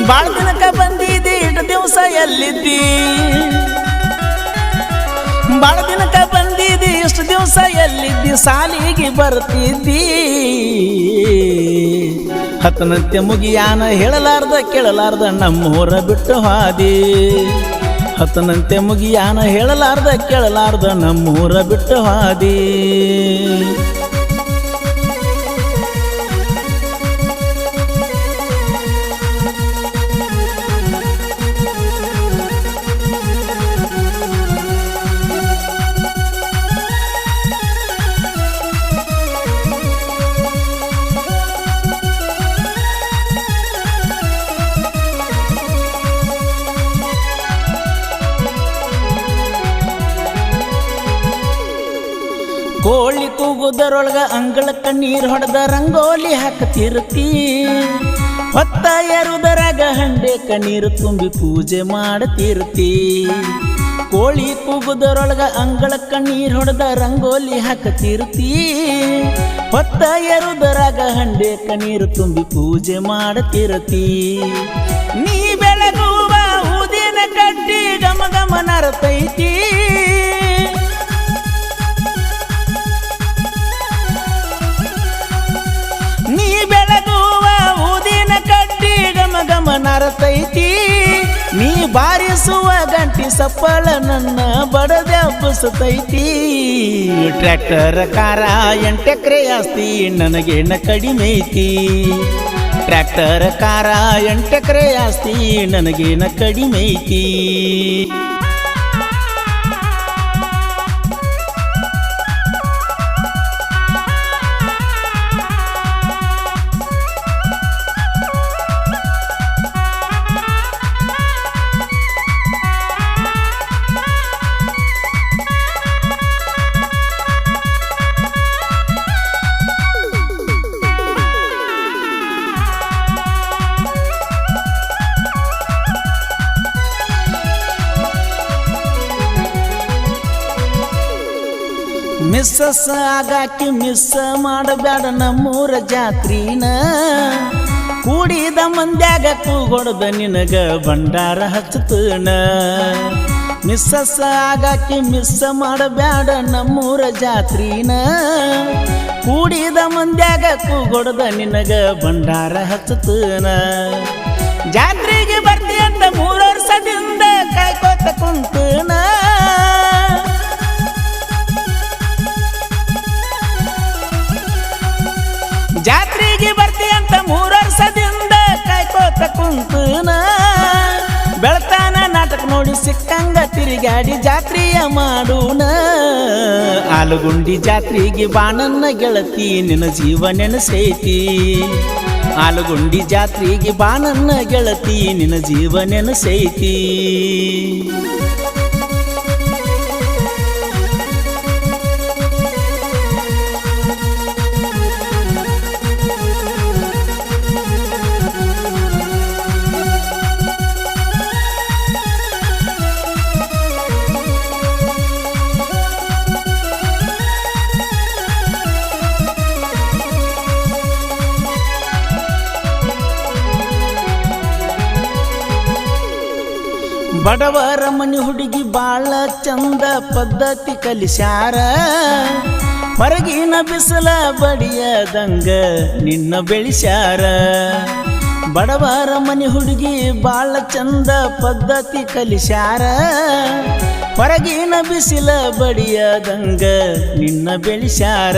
ಬಾಳ ದಿನಕ್ಕ ಬಂದಿದ್ದಿ ಇಷ್ಟು ದಿವಸ ಎಲ್ಲಿದ್ದಿ ಬಾಳ ದಿನಕ್ಕ ಬಂದಿದ್ದಿ ಇಷ್ಟು ದಿವಸ ಎಲ್ಲಿದ್ದಿ ಸಾಲಿಗೆ ಬರ್ತಿದ್ದಿ ಹತ್ತನಂತೆ ಮುಗಿಯಾನ ಹೇಳಲಾರ್ದ ಕೇಳಲಾರ್ದ ನಮ್ಮೂರ ಬಿಟ್ಟು ಹಾದಿ ಹತ್ತನಂತೆ ಮುಗಿಯಾನ ಹೇಳಲಾರ್ದ ಕೇಳಲಾರ್ದ ನಮ್ಮೂರ ಬಿಟ್ಟು ಹಾದಿ ಕೋಳಿ ಕೂಗುದರೊಳಗ ಅಂಗಳಕ್ಕ ನೀರು ಹೊಡೆದ ರಂಗೋಲಿ ಹಾಕತಿರ್ತಿ ಹೊತ್ತ ಎರುದರಾಗ ಹಂಡೆಕ ನೀರು ತುಂಬಿ ಪೂಜೆ ಮಾಡತಿರ್ತಿ ಕೋಳಿ ಕೂಗುದರೊಳಗ ಅಂಗಳಕ್ಕ ನೀರು ಹೊಡೆದ ರಂಗೋಲಿ ಹಾಕತಿರ್ತಿ ಹೊತ್ತ ಎರುದರಾಗ ಹಂಡೆಕ ನೀರು ತುಂಬಿ ಪೂಜೆ ಮಾಡತಿರ್ತಿ ನೀ ಬೆಳಗುವ ಊದಿನ ಕಡ್ಡಿ ಗಮ ಗಮ ನರತೈತಿ ನೀ ಬೆಳಗುವ ಊದಿನ ಕಡ್ಡಿ ಗಮ ಗಮ ನರತೈತಿ ನೀ ಬಾರಿಸುವ ಗಂಟಿ ಸಪ್ಪಳ ನನ್ನ ಬಡದೆ ಹಬ್ಬಸತೈತಿ ಟ್ರ್ಯಾಕ್ಟರ್ ಕಾರ 8 ಎಕರೆ ಆಸ್ತಿ ನನಗೇನ ಕಡಿಮೆ ಐತಿ ಟ್ರ್ಯಾಕ್ಟರ್ ಕಾರ 8 ಎಕರೆ ಆಸ್ತಿ ನನಗೇನ ಕಡಿಮೆ ಐತಿ ಮಿಸ್ಸಸ್ ಆಗಾಕಿ ಮಿಸ್ ಮಾಡಬ್ಯಾಡ ನಮ್ಮೂರ ಜಾತ್ರಿನ ಕೂಡಿದ ಮಂದ್ಯಾಗ ಕೂಗೊಡ್ದ ನಿನಗ ಭಂಡಾರ ಹಚ್ಚತನ ಮಿಸ್ಸಸ್ ಆಗಾಕಿ ಮಿಸ್ ಮಾಡಬ್ಯಾಡ ನಮ್ಮೂರ ಜಾತ್ರಿನ ಕೂಡಿದ ಮಂದ್ಯಾಗ ಕೂಗೊಡ್ದ ನಿನಗ ಭಂಡಾರ ಹಚ್ಚತನ ಜಾತ್ರೆಗೆ ಬರ್ತಿ ಅಂತ 3 ವರ್ಷದಿಂದ ಕಾಯ್ಕೋತ ಕುಂತನ ಜಾತ್ರೆಗೆ ಬರ್ತಿ ಅಂತ 3 ವರ್ಷದಿಂದ ಕಾಯ್ಕೋತ ಕುಂತನ ಬೆಳತಾನ ನಾಟಕ ನೋಡಿ ಸಿಕ್ಕಂಗ ತಿರುಗಾಡಿ ಜಾತ್ರೆಯ ಮಾಡೋಣ ಆಲಗುಂಡಿ ಜಾತ್ರೆಗೆ ಬಾಣನ್ನ ಗೆಳತಿ ನಿನ್ನ ಜೀವ ನೆನಸೈತಿ ಆಲಗುಂಡಿ ಜಾತ್ರೆಗೆ ಬಾಣನ್ನ ಗೆಳತಿ ನಿನ್ನ ಜೀವ ನೆನಸೈತಿ ಬಡವರ ಮನೆ ಹುಡುಗಿ ಬಾಳ ಚಂದ ಪದ್ಧತಿ ಕಲಿಸ್ಯಾರ ಹೊರಗಿನ ಬಿಸಿಲ ಬಡಿಯದಂಗ ನಿನ್ನ ಬೆಳೆಸ್ಯಾರ ಬಡವರ ಮನೆ ಹುಡುಗಿ ಬಾಳ ಚಂದ ಪದ್ಧತಿ ಕಲಿಸ್ಯಾರ ಹೊರಗಿನ ಬಿಸಿಲ ಬಡಿಯದಂಗ ನಿನ್ನ ಬೆಳೆಸ್ಯಾರ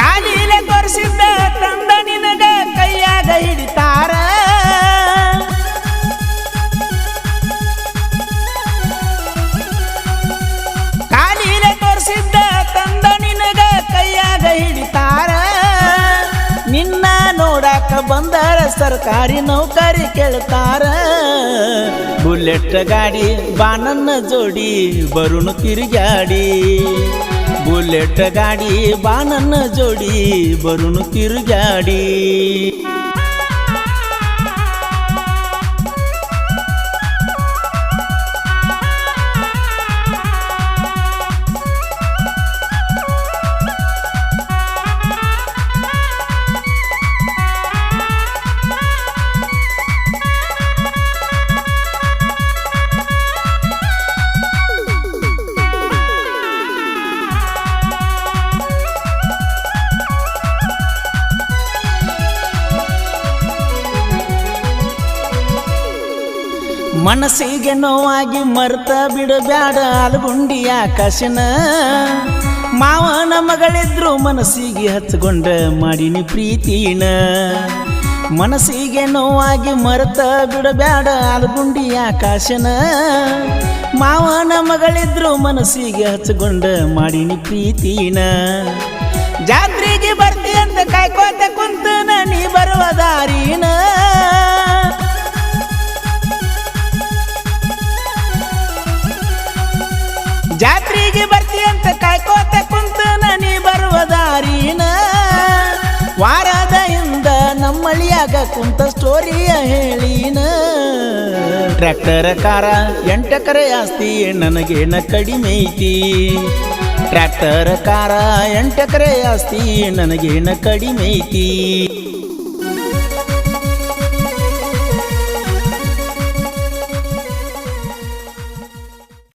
ಕಾಲಿಲೆ ತೋರಿಸಿದ್ದ ತಂದ ನಿನಗ ಕೈಯಾಗ ಹಿಡಿತಾರ ಹಿಡಿತಾರ ನಿನ್ನ ನೋಡಾಕ ಬಂದಾರ ಸರ್ಕಾರಿ ನೌಕರಿ ಕೇಳ್ತಾರ ಬುಲೆಟ್ ಗಾಡಿ ಬಾಣನ್ನ ಜೋಡಿ ಬರುಣ ತಿರುಗಾಡಿ ಬುಲೆಟ್ ಗಾಡಿ ಬಾಣನ್ನ ಜೋಡಿ ಬರುಣ ತಿರುಗಾಡಿ ಮನಸ್ಸಿಗೆ ನೋವಾಗಿ ಮರ್ತ ಬಿಡಬ್ಯಾಡ ಆಲಗುಂಡಿಯ ಆಕಾಶನ ಮಾವನ ಮಗಳಿದ್ರು ಮನಸ್ಸಿಗೆ ಹಚ್ಕೊಂಡ ಮಾಡಿನಿ ಪ್ರೀತಿನ ಮನಸ್ಸಿಗೆ ನೋವಾಗಿ ಮರ್ತ ಬಿಡಬ್ಯಾಡ ಆಲಗುಂಡಿಯ ಆಕಾಶನ ಮಾವನ ಮಗಳಿದ್ರು ಮನಸ್ಸಿಗೆ ಹಚ್ಕೊಂಡ ಮಾಡಿನಿ ಪ್ರೀತಿನ ಜಾತ್ರೆಗೆ ಬರ್ತಿ ಅಂತ ಕಾಯ್ಕೋತ ಕುಂತನ ನೀ ಬರುವ ದಾರಿನ ಜಾತ್ರೆಗೆ ಬರ್ತಿ ಅಂತ ಕಾಯ್ಕೋತ ಕುಂತನ ನೀ ಬರುವ ದಾರಿನ ವಾರದ ಹಿಂದ ನಮ್ಮಳಿಯಾಗ ಕುಂತ ಸ್ಟೋರಿಯ ಹೇಳಿನ ಟ್ರ್ಯಾಕ್ಟರ್ ಕಾರ 8 ಎಕರೆ ಆಸ್ತಿ ನನಗೇನ ಕಡಿಮೆ ಐತಿ ಟ್ರ್ಯಾಕ್ಟರ್ ಕಾರ 8 ಎಕರೆ ಆಸ್ತಿ ನನಗೇನ ಕಡಿಮೆ ಐತಿ